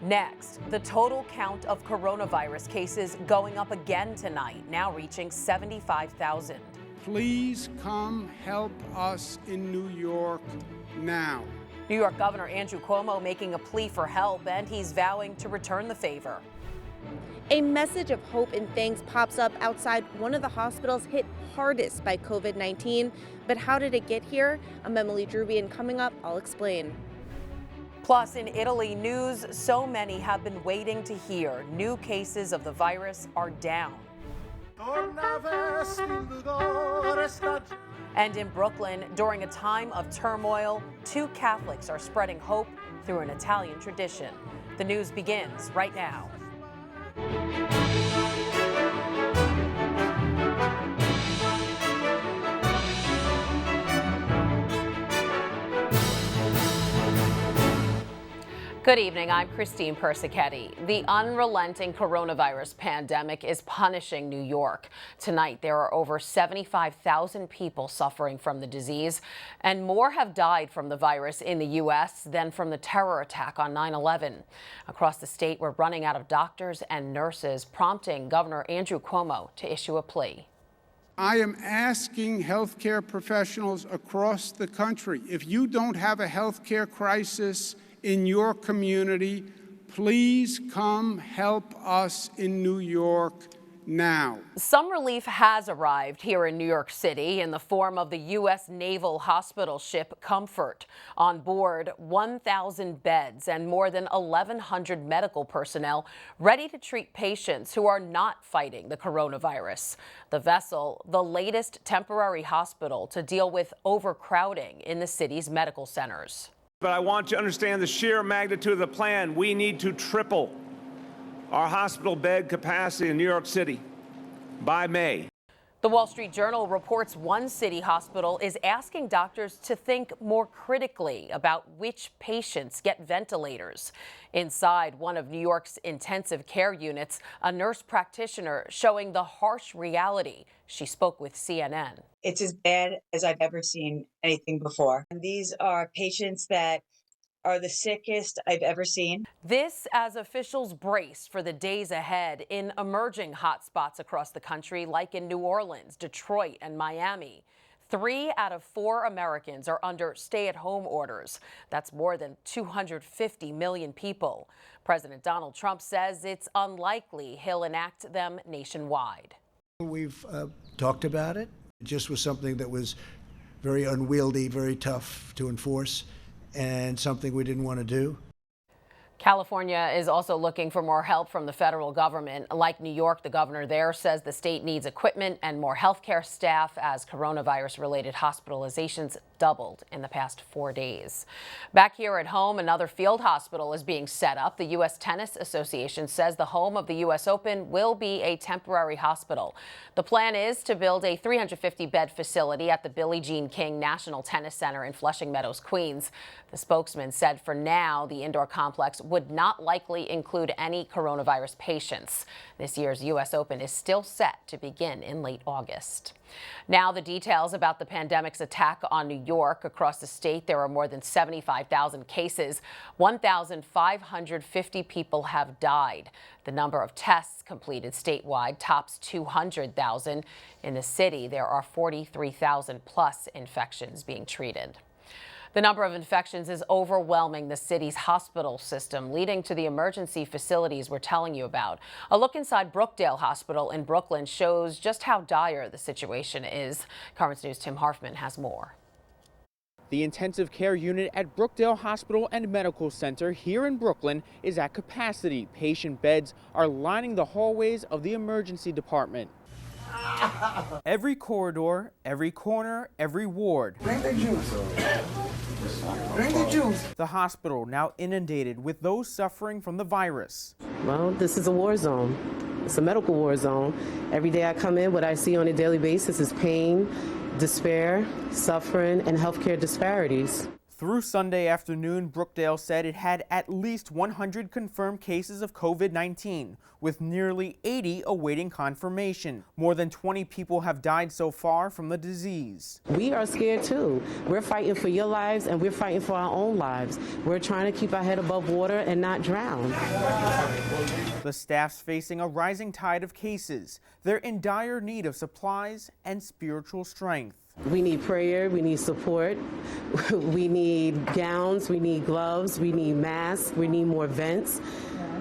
Next, the total count of coronavirus cases going up again tonight, now reaching 75,000. Please come help us in New York now. New York Governor Andrew Cuomo making a plea for help, and he's vowing to return the favor. A message of hope and thanks pops up outside one of the hospitals hit hardest by COVID-19. But how did it get here? I'm Emily Drubian. Coming up, I'll explain. Plus, in Italy, news so many have been waiting to hear. New cases of the virus are down. And in Brooklyn, during a time of turmoil, 2 Catholics are spreading hope through an Italian tradition. The news begins right now. Good evening, I'm Christine Persichetti. The unrelenting coronavirus pandemic is punishing New York. Tonight, there are over 75,000 people suffering from the disease, and more have died from the virus in the U.S. than from the terror attack on 9/11. Across the state, we're running out of doctors and nurses, prompting Governor Andrew Cuomo to issue a plea. I am asking healthcare professionals across the country, if you don't have a healthcare crisis in your community, please come help us in New York now. Some relief has arrived here in New York City in the form of the U.S. Naval Hospital ship Comfort. On board, 1,000 beds and more than 1,100 medical personnel ready to treat patients who are not fighting the coronavirus. The vessel, the latest temporary hospital to deal with overcrowding in the city's medical centers. But I want you to understand the sheer magnitude of the plan. We need to triple our hospital bed capacity in New York City by May. The Wall Street Journal reports one city hospital is asking doctors to think more critically about which patients get ventilators. Inside one of New York's intensive care units, a nurse practitioner showing the harsh reality. She spoke with CNN. It's as bad as I've ever seen anything before. And these are patients that are the sickest I've ever seen. This as officials brace for the days ahead in emerging hotspots across the country, like in New Orleans, Detroit, and Miami. 3 out of 4 Americans are under stay-at-home orders. That's more than 250 million people. President Donald Trump says it's unlikely he'll enact them nationwide. We've talked about it. It just was something that was very unwieldy, very tough to enforce, and something we didn't want to do. California is also looking for more help from the federal government. Like New York, the governor there says the state needs equipment and more healthcare staff as coronavirus-related hospitalizations doubled in the past 4 days. Back here at home, another field hospital is being set up. The U.S. Tennis Association says the home of the U.S. Open will be a temporary hospital. The plan is to build a 350-bed facility at the Billie Jean King National Tennis Center in Flushing Meadows, Queens. The spokesman said for now, the indoor complex would not likely include any coronavirus patients. This year's U.S. Open is still set to begin in late August. Now the details about the pandemic's attack on New York. Across the state, there are more than 75,000 cases. 1,550 people have died. The number of tests completed statewide tops 200,000. In the city, there are 43,000 plus infections being treated. The number of infections is overwhelming the city's hospital system, leading to the emergency facilities we're telling you about. A look inside Brookdale Hospital in Brooklyn shows just how dire the situation is. Currents News' Tim Harfman has more. The intensive care unit at Brookdale Hospital and Medical Center here in Brooklyn is at capacity. Patient beds are lining the hallways of the emergency department. Every corridor, every corner, every ward. Bring the juice. Bring the juice. The hospital now inundated with those suffering from the virus. Well, this is a war zone. It's a medical war zone. Every day I come in, what I see on a daily basis is pain, despair, suffering, and healthcare disparities. Through Sunday afternoon, Brookdale said it had at least 100 confirmed cases of COVID-19, with nearly 80 awaiting confirmation. More than 20 people have died so far from the disease. We are scared too. We're fighting for your lives and we're fighting for our own lives. We're trying to keep our head above water and not drown. The staff's facing a rising tide of cases. They're in dire need of supplies and spiritual strength. We need prayer, we need support, we need gowns, we need gloves, we need masks, we need more vents,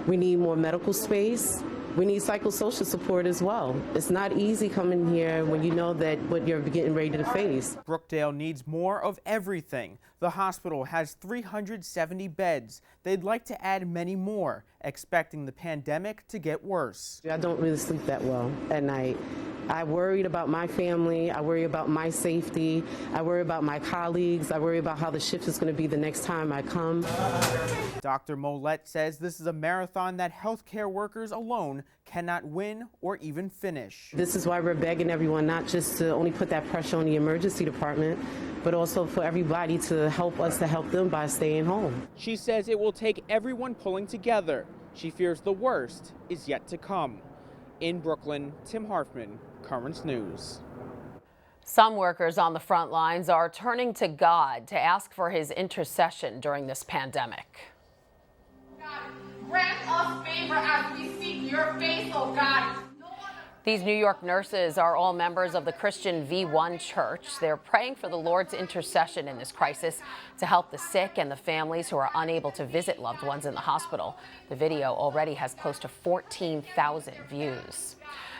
we need more medical space, we need psychosocial support as well. It's not easy coming here when you know that what you're getting ready to face. Brookdale needs more of everything. The hospital has 370 beds. They'd like to add many more, expecting the pandemic to get worse. I don't really sleep that well at night. I worried about my family, I worry about my safety, I worry about my colleagues, I worry about how the shift is going to be the next time I come. Dr. Mollett says this is a marathon that healthcare workers alone cannot win or even finish. This is why we're begging everyone not just to only put that pressure on the emergency department, but also for everybody to help us to help them by staying home. She says it will take everyone pulling together. She fears the worst is yet to come. In Brooklyn, Tim HARFMANN, Currents News. Some workers on the front lines are turning to God to ask for his intercession during this pandemic. God, grant us favor as we seek your face, oh God. These New York nurses are all members of the Christian V1 Church. They're praying for the Lord's intercession in this crisis to help the sick and the families who are unable to visit loved ones in the hospital. The video already has close to 14,000 views.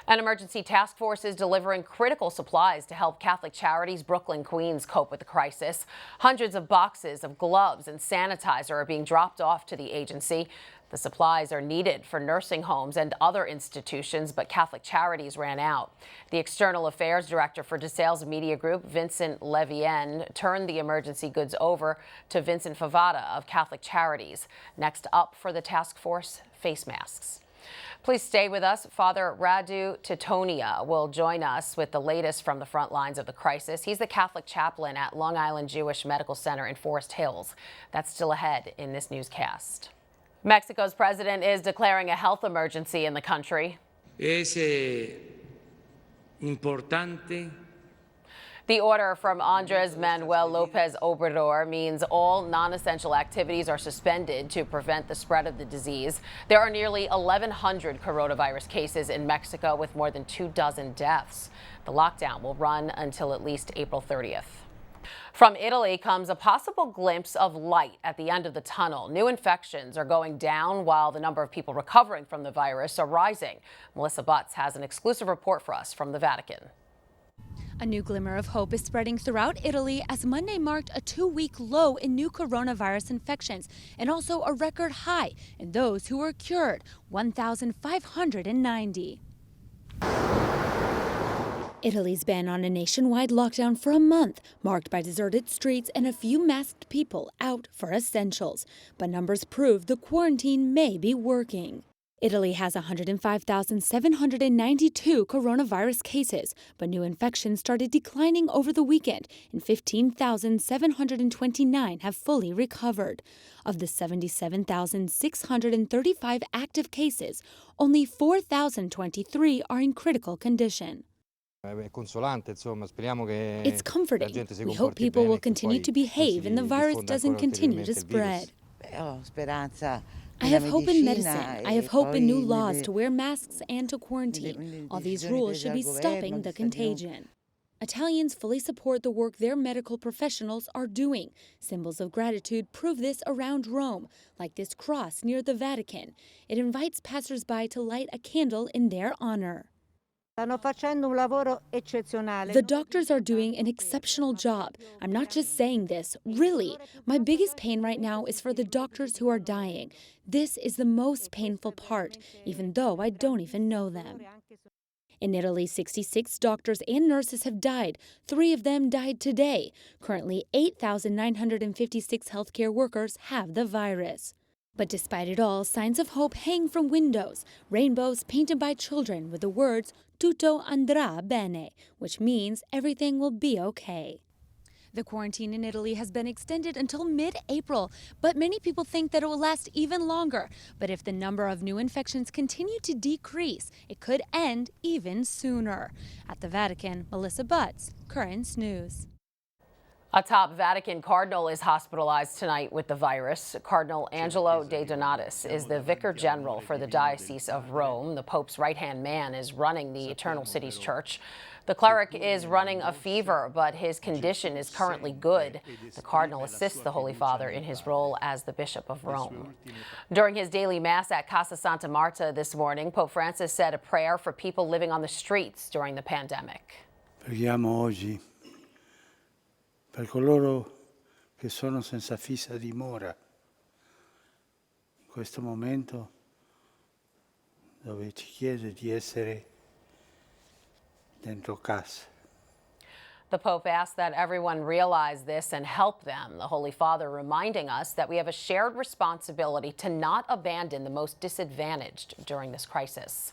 An emergency task force is delivering critical supplies to help Catholic Charities Brooklyn, Queens cope with the crisis. Hundreds of boxes of gloves and sanitizer are being dropped off to the agency. The supplies are needed for nursing homes and other institutions, but Catholic Charities ran out. The External Affairs Director for DeSales Media Group, Vincent Levien, turned the emergency goods over to Vincent Favada of Catholic Charities. Next up for the task force, face masks. Please stay with us. Father Radu Titonia will join us with the latest from the front lines of the crisis. He's the Catholic chaplain at Long Island Jewish Medical Center in Forest Hills. That's still ahead in this newscast. Mexico's president is declaring a health emergency in the country. Es importante. The order from Andres Manuel Lopez Obrador means all non-essential activities are suspended to prevent the spread of the disease. There are nearly 1,100 coronavirus cases in Mexico with more than 24 deaths. The lockdown will run until at least April 30th. From Italy comes a possible glimpse of light at the end of the tunnel. New infections are going down while the number of people recovering from the virus are rising. Melissa Butts has an exclusive report for us from the Vatican. A new glimmer of hope is spreading throughout Italy as Monday marked a 2-week low in new coronavirus infections and also a record high in those who were cured, 1,590. Italy's ban on a nationwide lockdown for a month, marked by deserted streets and a few masked people out for essentials. But numbers prove the quarantine may be working. Italy has 105,792 coronavirus cases, but new infections started declining over the weekend, and 15,729 have fully recovered. Of the 77,635 active cases, only 4,023 are in critical condition. It's comforting. We hope people will continue to behave and the virus doesn't continue to spread. I have hope in medicine. I have hope in new laws to wear masks and to quarantine. All these rules should be stopping the contagion. Italians fully support the work their medical professionals are doing. Symbols of gratitude prove this around Rome, like this cross near the Vatican. It invites passersby to light a candle in their honor. The doctors are doing an exceptional job. I'm not just saying this. Really, my biggest pain right now is for the doctors who are dying. This is the most painful part, even though I don't even know them. In Italy, 66 doctors and nurses have died. 3 of them died today. Currently, 8,956 healthcare workers have the virus. But despite it all, signs of hope hang from windows, rainbows painted by children with the words "Tutto andrà bene," which means everything will be okay. The quarantine in Italy has been extended until mid-April, but many people think that it will last even longer. But if the number of new infections continue to decrease, it could end even sooner. At the Vatican, Melissa Butts, Currents News. A top Vatican cardinal is hospitalized tonight with the virus. Cardinal Angelo De Donatis is the Vicar General for the Diocese of Rome. The Pope's right-hand man is running the Eternal Cities Church. The cleric is running a fever, but his condition is currently good. The cardinal assists the Holy Father in his role as the Bishop of Rome. During his daily mass at Casa Santa Marta this morning, Pope Francis said a prayer for people living on the streets during the pandemic. Preghiamo oggi per coloro che sono senza fissa dimora in questo momento dove ci chiede di essere dentro casa. The Pope asked that everyone realize this and help them. The Holy Father reminding us that we have a shared responsibility to not abandon the most disadvantaged during this crisis.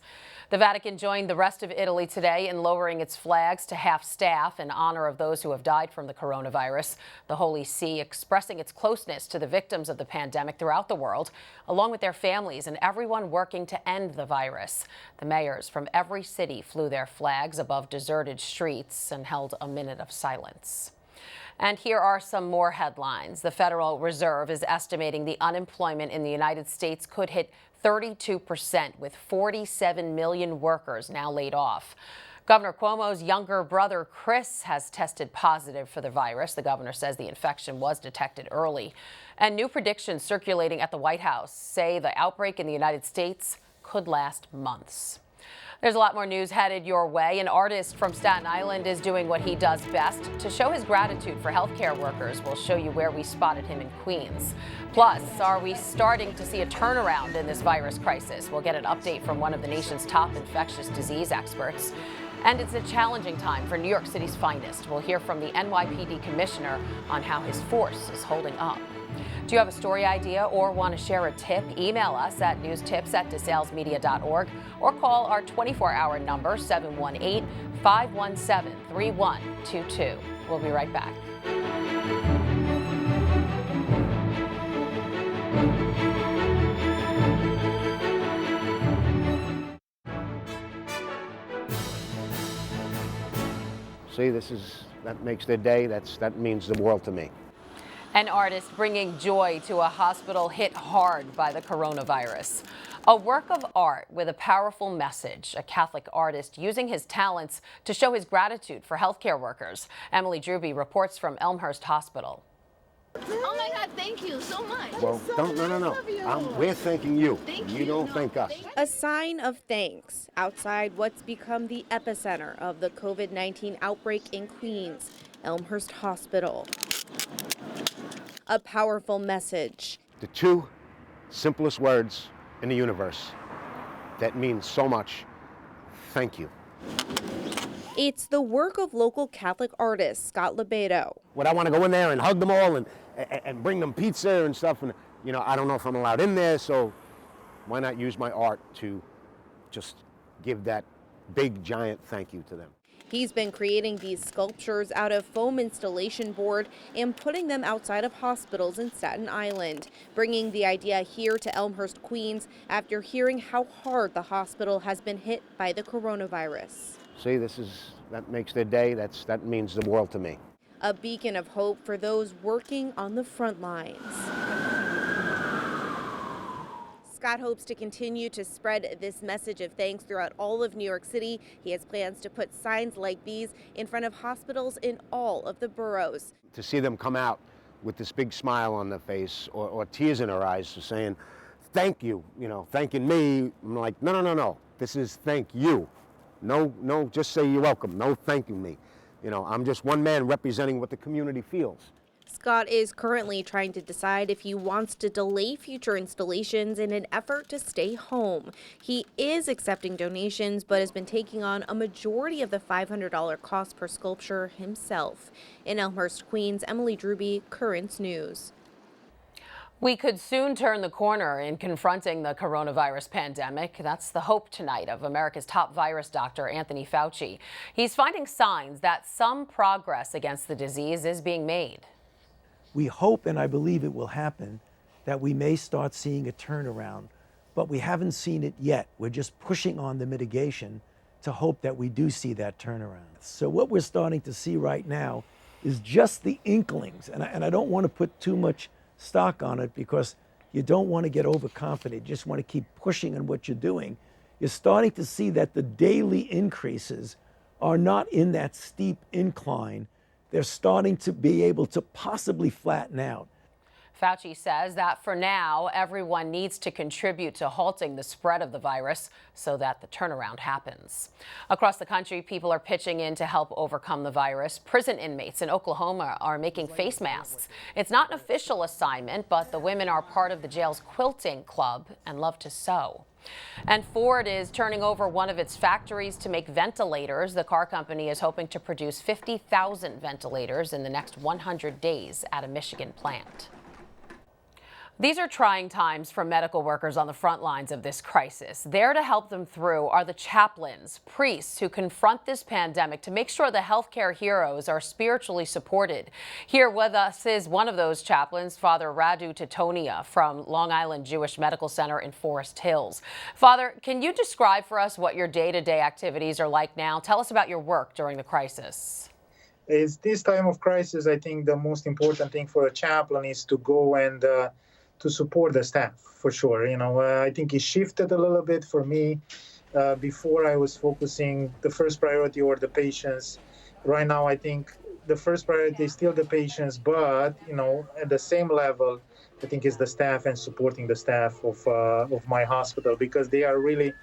The Vatican joined the rest of Italy today in lowering its flags to half-staff in honor of those who have died from the coronavirus. The Holy See expressing its closeness to the victims of the pandemic throughout the world, along with their families and everyone working to end the virus. The mayors from every city flew their flags above deserted streets and held a minute of silence. And here are some more headlines. The Federal Reserve is estimating the unemployment in the United States could hit 32%, with 47 million workers now laid off. Governor Cuomo's younger brother, Chris, has tested positive for the virus. The governor says the infection was detected early. And new predictions circulating at the White House say the outbreak in the United States could last months. There's a lot more news headed your way. An artist from Staten Island is doing what he does best to show his gratitude for healthcare workers. We'll show you where we spotted him in Queens. Plus, are we starting to see a turnaround in this virus crisis? We'll get an update from one of the nation's top infectious disease experts. And it's a challenging time for New York City's finest. We'll hear from the NYPD commissioner on how his force is holding up. Do you have a story idea or want to share a tip? Email us at newstips@desalesmedia.org or call our 24-hour number 718-517-3122. We'll be right back. See, that makes their day. That means the world to me. An artist bringing joy to a hospital hit hard by the coronavirus. A work of art with a powerful message. A Catholic artist using his talents to show his gratitude for healthcare workers. Emily Drewby reports from Elmhurst Hospital. Oh my God, thank you so much. Well, no. We're thanking you. You don't thank us. A sign of thanks outside what's become the epicenter of the COVID-19 outbreak in Queens, Elmhurst Hospital. A powerful message. The two simplest words in the universe that mean so much. Thank you. It's the work of local Catholic artist Scott Lebedo. What, I want to go in there and hug them all and bring them pizza and stuff, and I don't know if I'm allowed in there, so why not use my art to just give that big giant thank you to them. He's been creating these sculptures out of foam installation board and putting them outside of hospitals in Staten Island, bringing the idea here to Elmhurst, Queens, after hearing how hard the hospital has been hit by the coronavirus. See, that makes their day. That means the world to me. A beacon of hope for those working on the front lines. Scott hopes to continue to spread this message of thanks throughout all of New York City. He has plans to put signs like these in front of hospitals in all of the boroughs. To see them come out with this big smile on their face or tears in their eyes, saying, thank you, thanking me. I'm like, no. This is thank you. No, just say you're welcome. No thanking me. I'm just one man representing what the community feels. Scott is currently trying to decide if he wants to delay future installations in an effort to stay home. He is accepting donations, but has been taking on a majority of the $500 cost per sculpture himself. In Elmhurst, Queens, Emily Drewby, Currents News. We could soon turn the corner in confronting the coronavirus pandemic. That's the hope tonight of America's top virus doctor, Anthony Fauci. He's finding signs that some progress against the disease is being made. We hope, and I believe it will happen, that we may start seeing a turnaround, but we haven't seen it yet. We're just pushing on the mitigation to hope that we do see that turnaround. So what we're starting to see right now is just the inklings, and I don't want to put too much stock on it because you don't want to get overconfident. You just want to keep pushing on what you're doing. You're starting to see that the daily increases are not in that steep incline. They're starting to be able to possibly flatten out. Fauci says that for now, everyone needs to contribute to halting the spread of the virus so that the turnaround happens. Across the country, people are pitching in to help overcome the virus. Prison inmates in Oklahoma are making face masks. It's not an official assignment, but the women are part of the jail's quilting club and love to sew. And Ford is turning over one of its factories to make ventilators. The car company is hoping to produce 50,000 ventilators in the next 100 days at a Michigan plant. These are trying times for medical workers on the front lines of this crisis. There to help them through are the chaplains, priests who confront this pandemic to make sure the healthcare heroes are spiritually supported. Here with us is one of those chaplains, Father Radu Titonia from Long Island Jewish Medical Center in Forest Hills. Father, can you describe for us what your day-to-day activities are like now? Tell us about your work during the crisis. It's this time of crisis, I think the most important thing for a chaplain is to go and to support the staff, for sure. I think it shifted a little bit for me. Before I was focusing the first priority or the patients. Right now, I think the first priority is still the patients, but, at the same level, I think is the staff and supporting the staff of my hospital, because they are really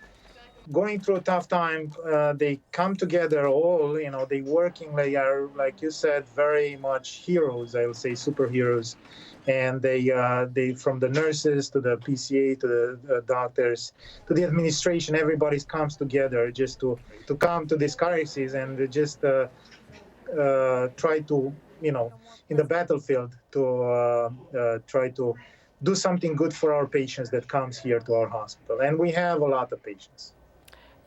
going through a tough time. They come together all, they working, they are, like you said, very much heroes, I would say superheroes. And they from the nurses to the PCA to the doctors to the administration, everybody comes together just to come to this crisis and just try to, in the battlefield to try to do something good for our patients that comes here to our hospital. And we have a lot of patients.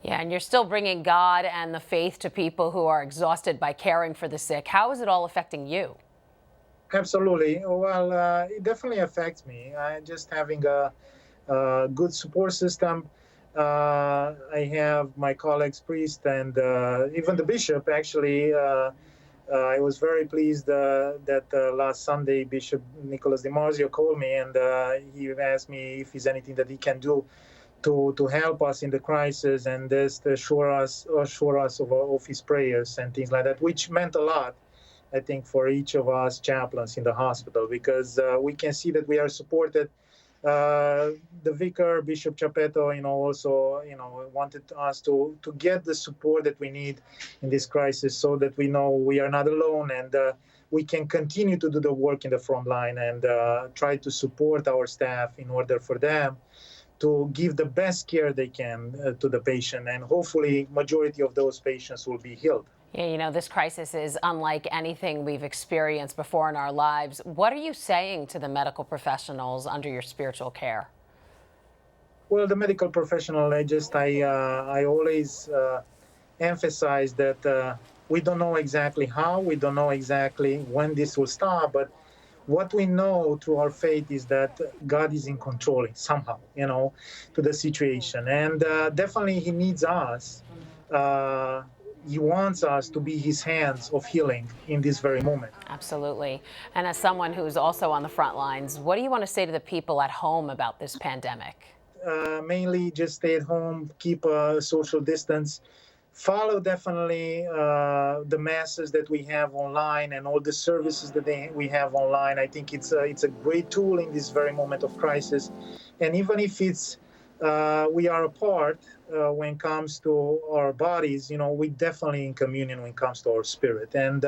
Yeah, and you're still bringing God and the faith to people who are exhausted by caring for the sick. How is it all affecting you? Absolutely. Well, it definitely affects me. Just having a good support system. I have my colleagues, priest, and even the bishop. Actually, I was very pleased that last Sunday, Bishop Nicholas DiMarzio called me, and he asked me if there's anything that he can do to help us in the crisis and just assure us of his prayers and things like that, which meant a lot, I think, for each of us chaplains in the hospital, because we can see that we are supported. The vicar, Bishop Chapetto, also, wanted us to get the support that we need in this crisis, so that we know we are not alone and we can continue to do the work in the front line and try to support our staff in order for them to give the best care they can to the patient, and hopefully majority of those patients will be healed. Yeah, this crisis is unlike anything we've experienced before in our lives. What are you saying to the medical professionals under your spiritual care? Well, the medical professional, I always emphasize that we don't know exactly how, we don't know exactly when this will stop, but what we know through our faith is that God is in control somehow, to the situation. And definitely he needs us. He wants us to be his hands of healing in this very moment. Absolutely. And as someone who's also on the front lines, what do you want to say to the people at home about this pandemic? Mainly just stay at home, keep a social distance. Follow definitely the masses that we have online and all the services that we have online. I think it's a great tool in this very moment of crisis. And even if it's we are apart when it comes to our bodies, we definitely in communion when it comes to our spirit. And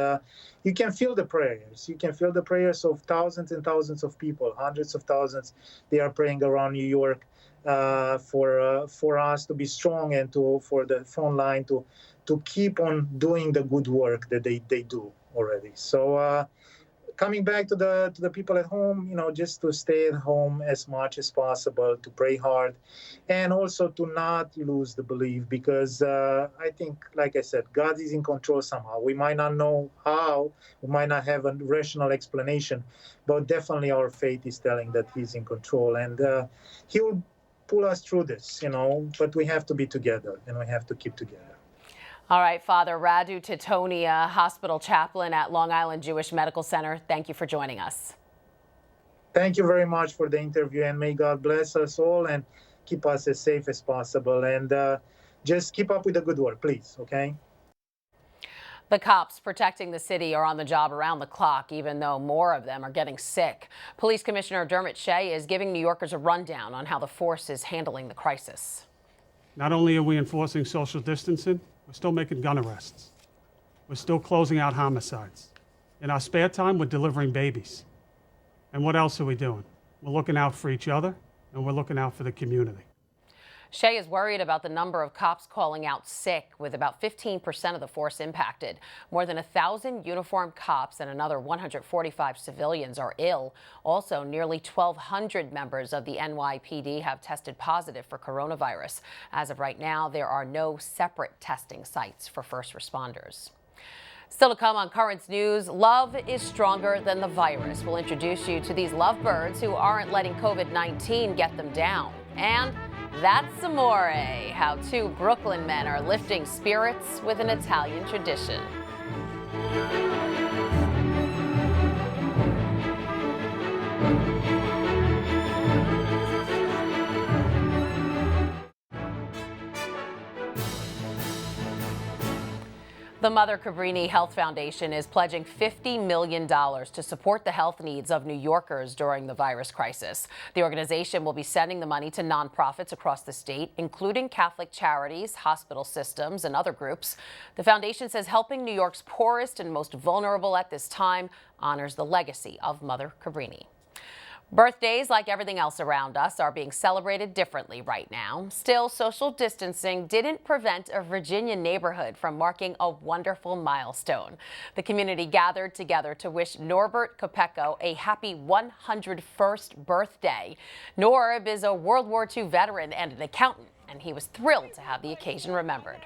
you can feel the prayers. You can feel the prayers of thousands and thousands of people, hundreds of thousands. They are praying around New York. For us to be strong and for the front line to keep on doing the good work that they do already. So coming back to the people at home, just to stay at home as much as possible, to pray hard, and also to not lose the belief, because I think, like I said, God is in control somehow. We might not know how, we might not have a rational explanation, but definitely our faith is telling that He's in control, and He will pull us through this, but we have to be together, and we have to keep together. All right, Father Radu Titonia, hospital chaplain at Long Island Jewish Medical Center, thank you for joining us. Thank you very much for the interview, and may God bless us all and keep us as safe as possible. And just keep up with the good work, please, okay? The cops protecting the city are on the job around the clock, even though more of them are getting sick. Police Commissioner Dermot SHEA is giving New Yorkers a rundown on how the force is handling the crisis. Not only are we enforcing social distancing, we're still making gun arrests. We're still closing out homicides. In our spare time, we're delivering babies. And what else are we doing? We're looking out for each other, and we're looking out for the community. SHEA is worried about the number of cops calling out sick, with about 15% of the force impacted. More than 1,000 uniformed cops and another 145 civilians are ill. Also, nearly 1,200 members of the NYPD have tested positive for coronavirus. As of right now, there are no separate testing sites for first responders. Still to come on Currents News, love is stronger than the virus. We'll introduce you to these lovebirds who aren't letting COVID-19 get them down. And that's amore, how two Brooklyn men are lifting spirits with an Italian tradition. The Mother Cabrini Health Foundation is pledging $50 million to support the health needs of New Yorkers during the virus crisis. The organization will be sending the money to nonprofits across the state, including Catholic charities, hospital systems, and other groups. The foundation says helping New York's poorest and most vulnerable at this time honors the legacy of Mother Cabrini. Birthdays, like everything else around us, are being celebrated differently right now. Still, social distancing didn't prevent a Virginia neighborhood from marking a wonderful milestone. The community gathered together to wish Norbert Capecco a happy 101st birthday. Norb is a World War II veteran and an accountant, and he was thrilled to have the occasion remembered.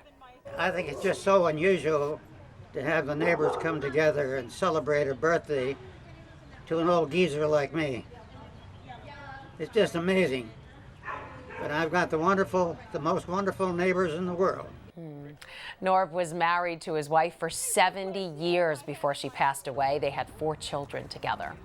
I think it's just so unusual to have the neighbors come together and celebrate a birthday to an old geezer like me. It's just amazing. But I've got the most wonderful neighbors in the world. Norb was married to his wife for 70 years before she passed away. They had 4 children together.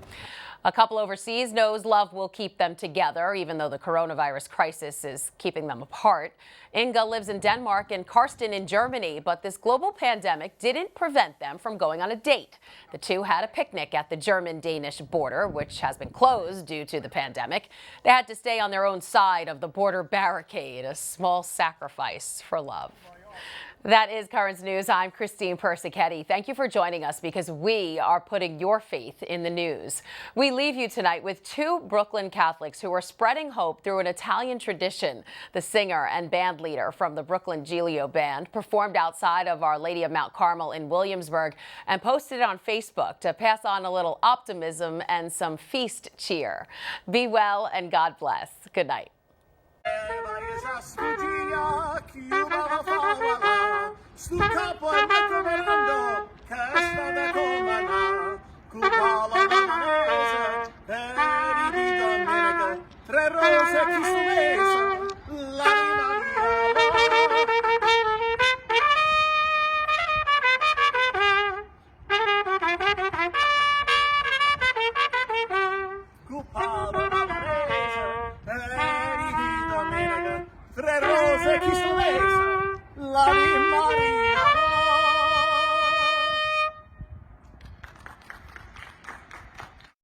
A couple overseas knows love will keep them together, even though the coronavirus crisis is keeping them apart. Inga lives in Denmark and Karsten in Germany, but this global pandemic didn't prevent them from going on a date. The two had a picnic at the German-Danish border, which has been closed due to the pandemic. They had to stay on their own side of the border barricade, a small sacrifice for love. That is Currents News. I'm Christine Persichetti. Thank you for joining us, because we are putting your faith in the news. We leave you tonight with 2 Brooklyn Catholics who are spreading hope through an Italian tradition. The singer and band leader from the Brooklyn Giglio Band performed outside of Our Lady of Mount Carmel in Williamsburg and posted it on Facebook to pass on a little optimism and some feast cheer. Be well and God bless. Good night. Sul capo al raccomando, casta da comana, cubala la manese,